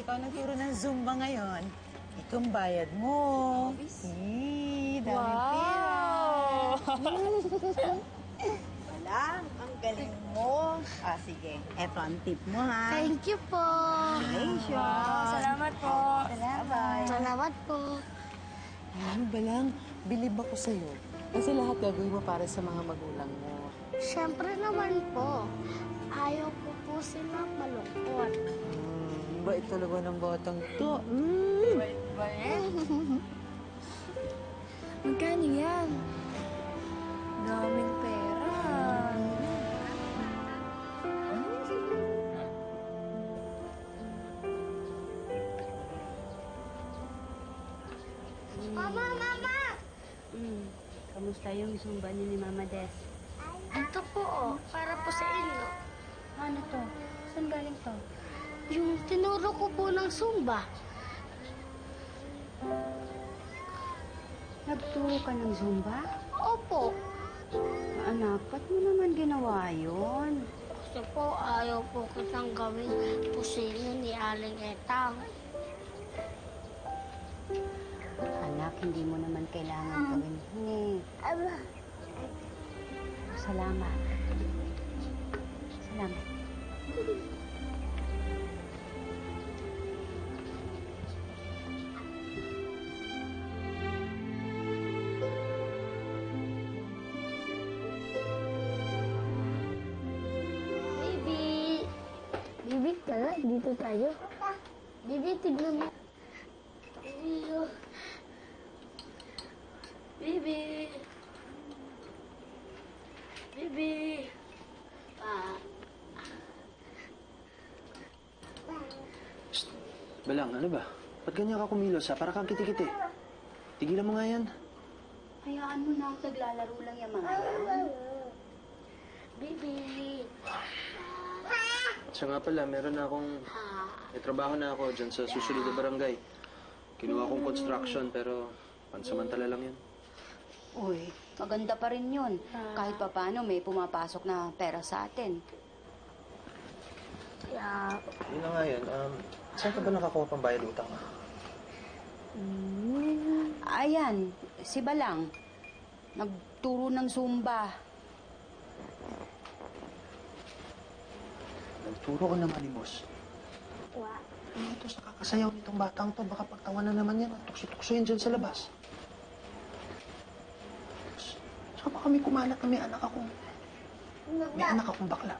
ikaw nagturo ng Zumba ngayon. Itong bayad mo. Dami pera. Wala, ang galing mo. Sige, eto ang tip mo, ha? Thank you po. Congratulations. Wow, salamat po. Salamat. Salamat po. Ano ba lang, bilib ako sa'yo. Kasi lahat gagawin mo para sa mga magulang mo. Siyempre naman po. Ayaw ko po sila malungkot. Bait talaga ng batang to. Magkano yan? Daming pera. Mama, Mama! Kamusta yung Zumba niyo ni Mama Des? Ito po, para po sa inyo. Ano to? Saan galing to? Yung tinuro ko po ng Zumba. Nagturo ka ng Zumba? Opo. Anak, ba't mo naman ginawa yun? Kasi po, ayaw po kitang gawin pusinyo ni Aling Etang. Anak, hindi mo naman kailangan gawin yun eh. Salamat. Salamat. Baby! Baby, tara, dito tayo. Baby, tignan mo. Baby, oh. Baby! Baby! Balang, ano ba? Ba't ganyan ka kumilos, ha? Para kang kiti-kiti. Tigilan mo nga yan. Hayaan mo na, naglalaro lang yung mga yan. Baby! Siya nga pala, meron na akong... May trabaho na ako dyan sa susunod na barangay. Kinuha kong construction, pero pansamantala lang yun. Uy, maganda pa rin yun. Kahit pa paano, may pumapasok na pera sa atin. Kaya, Yun na nga yun. Saan ka ba nakakuha pang bayad utang? Ayan, si Balang. Nagturo ng Zumba. Nagturo ka na malimos. Ano ito sa kakasayaw nitong batang to? Baka pagtawanan naman yan at tukso-tukso yan dyan sa labas. Saka ba kami kumalat na may anak akong... May anak akong bakla.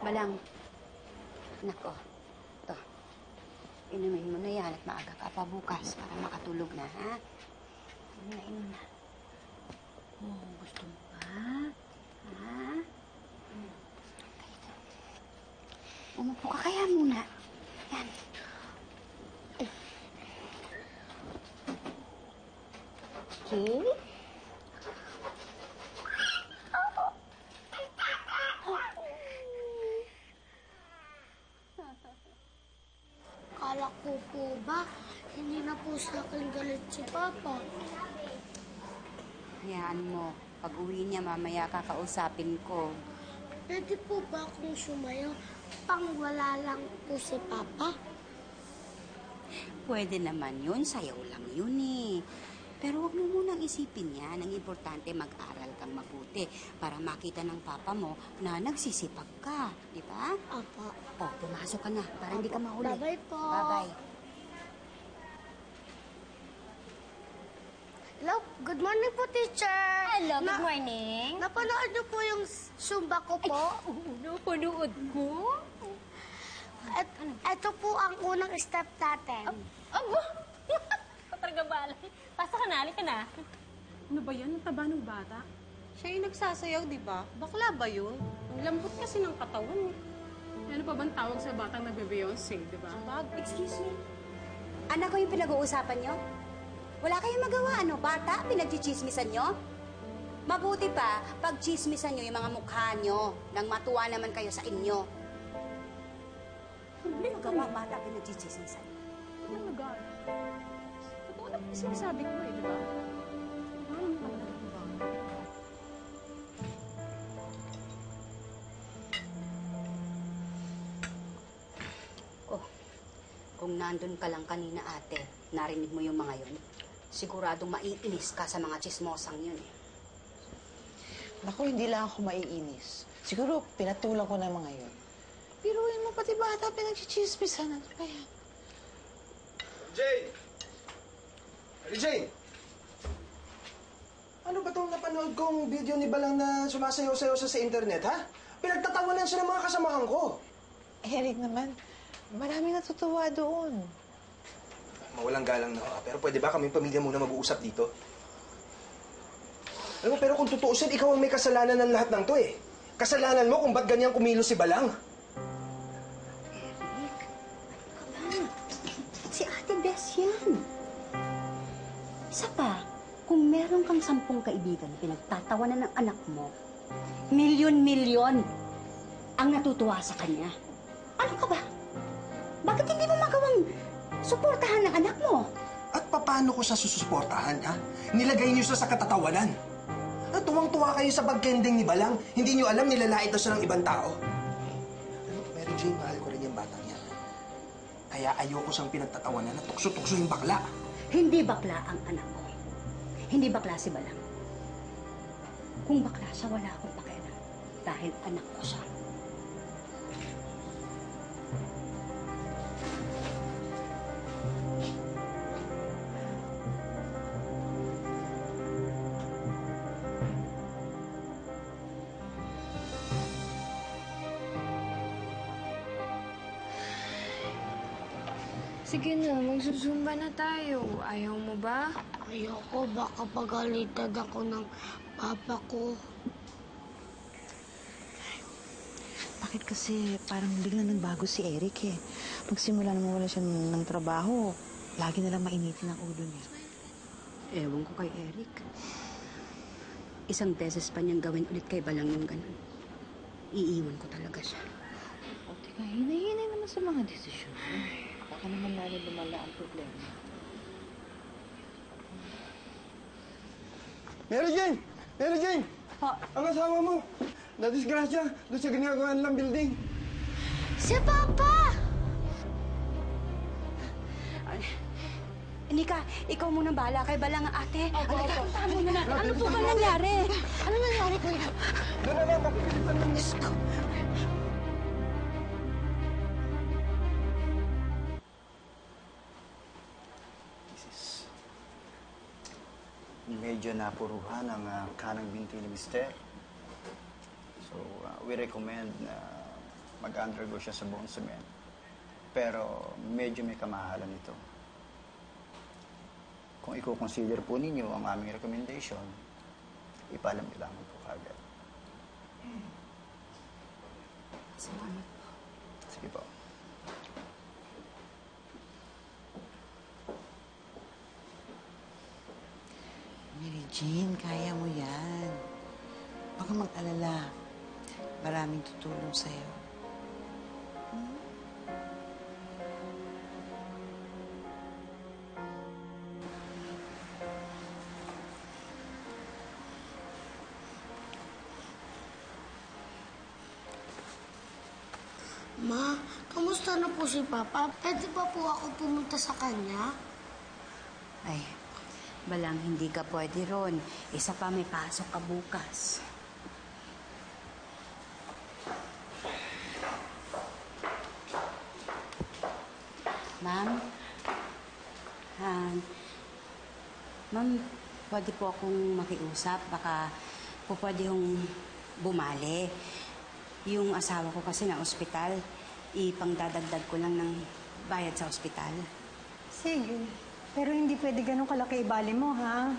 Balang. Nako. Ito. Inumin mo na yan at maaga ka pa bukas para makatulog na, ha? Inom na. Oh, gusto mo ba? Ha? Umupo ka kaya muna. Yan. Okay? kala ko po ba, hindi na po sa akin galit si Papa. Hayaan mo. Pag uwi niya, mamaya kakausapin ko. Pwede po ba akong sumayo pang wala lang po si Papa? Pwede naman yun. Sayaw lang yun eh. Pero huwag mo munang isipin yan. Ang importante, mag-aral kang mabuti para makita ng papa mo na nagsisipag ka. Di ba? Opo. O, pumasok ka na para hindi ka mahuli. Bye-bye po. Bye-bye. Hello, good morning po, teacher. Hello, good morning. Napanood niyo po yung Zumba ko po? Napanood ko? Ito po ang unang step natin. Abo! Katarga balay. Pasok ka na, halika na. Ano ba yan? Ang taba ng bata? Siya yung nagsasayaw, di ba? Bakla ba yun? Ang lambot kasi ng katawan. Ano pa bang tawag sa batang nagbe-Beyonce, di ba? Excuse me. Anak ko yung pinag-uusapan nyo? Wala kayong magawa, ano? Bata, pinagchichismisan nyo? Mabuti pa, pag chismisan nyo yung mga mukha nyo nang matuwa naman kayo sa inyo. Ano magawa, bata, pinagchichismisan? Ano nag-aaral? Totoo naman yung sinasabi ko eh, di ba? Oh, kung nandun ka lang kanina, ate, narinig mo yung mga yun, siguradong maiinis ka sa mga chismosang yun eh. Naku, hindi lang ako maiinis. Siguro, pinatulang ko na mga yun. Piruin mo pati bata, pinagchichismisan. Ano ba yan? Jane! Mary Jane! Ano ba itong napanood kong video ni Balang na sumasayaw-sayaw sa internet, ha? Pinagtatawanan siya ng mga kasamahan ko. Eric naman, maraming natutuwa doon. Mawalang galang na ako, pero pwede ba kaming pamilya muna mag-uusap dito? Alam mo, pero kung tutuusin, ikaw ang may kasalanan ng lahat ng to eh. Kasalanan mo kung ba't ganyan kumilos si Balang. Eric, ano ka ba? Si Ate Bess yan. Isa pa, kung meron kang 10 kaibigan pinagtatawanan ng anak mo, milyon-milyon ang natutuwa sa kanya. Ano ka ba? Bakit hindi mo magawang suportahan ng anak mo? At paano ko siya susuportahan, ha? Nilagay niyo siya sa katatawanan. At tuwang-tuwa kayo sa pagkending ni Balang. Hindi niyo alam, nilalait na siya ng ibang tao. Ano, Mary Jane, mahal ko rin yung batang yan. Kaya ayoko siyang pinagtatawanan na tukso-tukso yung bakla. Hindi bakla ang anak ko. Hindi bakla si Balang. Kung bakla siya, wala akong pakialam. Dahil anak ko siya. Sige na, magsusumba na tayo. Ayaw mo ba? Ayoko, baka pagalitan ako ng papa ko. Bakit kasi parang biglang nagbago si Eric eh. Magsimula na mawala siya ng trabaho, lagi na lang mainitin ang ulo niya. Ewan ko kay Eric. Isang beses pa niyang gawin ulit kay Balang yung ganun. Iiwan ko talaga siya. O, teka, hinay-hinay naman sa mga desisyon. Baka naman lalo lumala ang problema. Mary Jane! Mary Jane! Pa. Ang asawa mo! Nadisgrasya doon sa ginagawa nilang building. Si Papa! Nika, ikaw muna bahala kay Balang, ate. Halika, puntahan mo na. Ano po ba nangyari? Ano nangyari, kuya? Doon na lang, mapilitan ng isko. Medyo napuruhan ang kanang binti ni Mister. So, we recommend na mag-undergo siya sa bone cement. Pero medyo may kamahalan ito. Kung i-consider po ninyo ang aming recommendation, ipaalam nyo lamang po kagad. Salamat po. Sige po. Mary Jane, kaya mo yan. Huwag kang mag-alala. Maraming tutulong sa'yo. Ma, kamusta na po si Papa? Pwede ba po ako pumunta sa kanya? Ay, Balang, hindi ka pwede ron. Isa pa, may pasok ka bukas. Ma'am? Ma'am, pwede po akong makiusap. Baka po pwede yung bumali. Yung asawa ko kasi na ospital, ipangdadagdag ko lang ng bayad sa ospital. Sige. Pero hindi pwede ganun kalaki ibali mo, ha?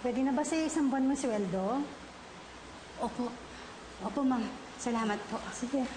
Pwede na ba sa isang buwan mo sweldo? Opo. Opo, ma'am. Salamat po. Sige.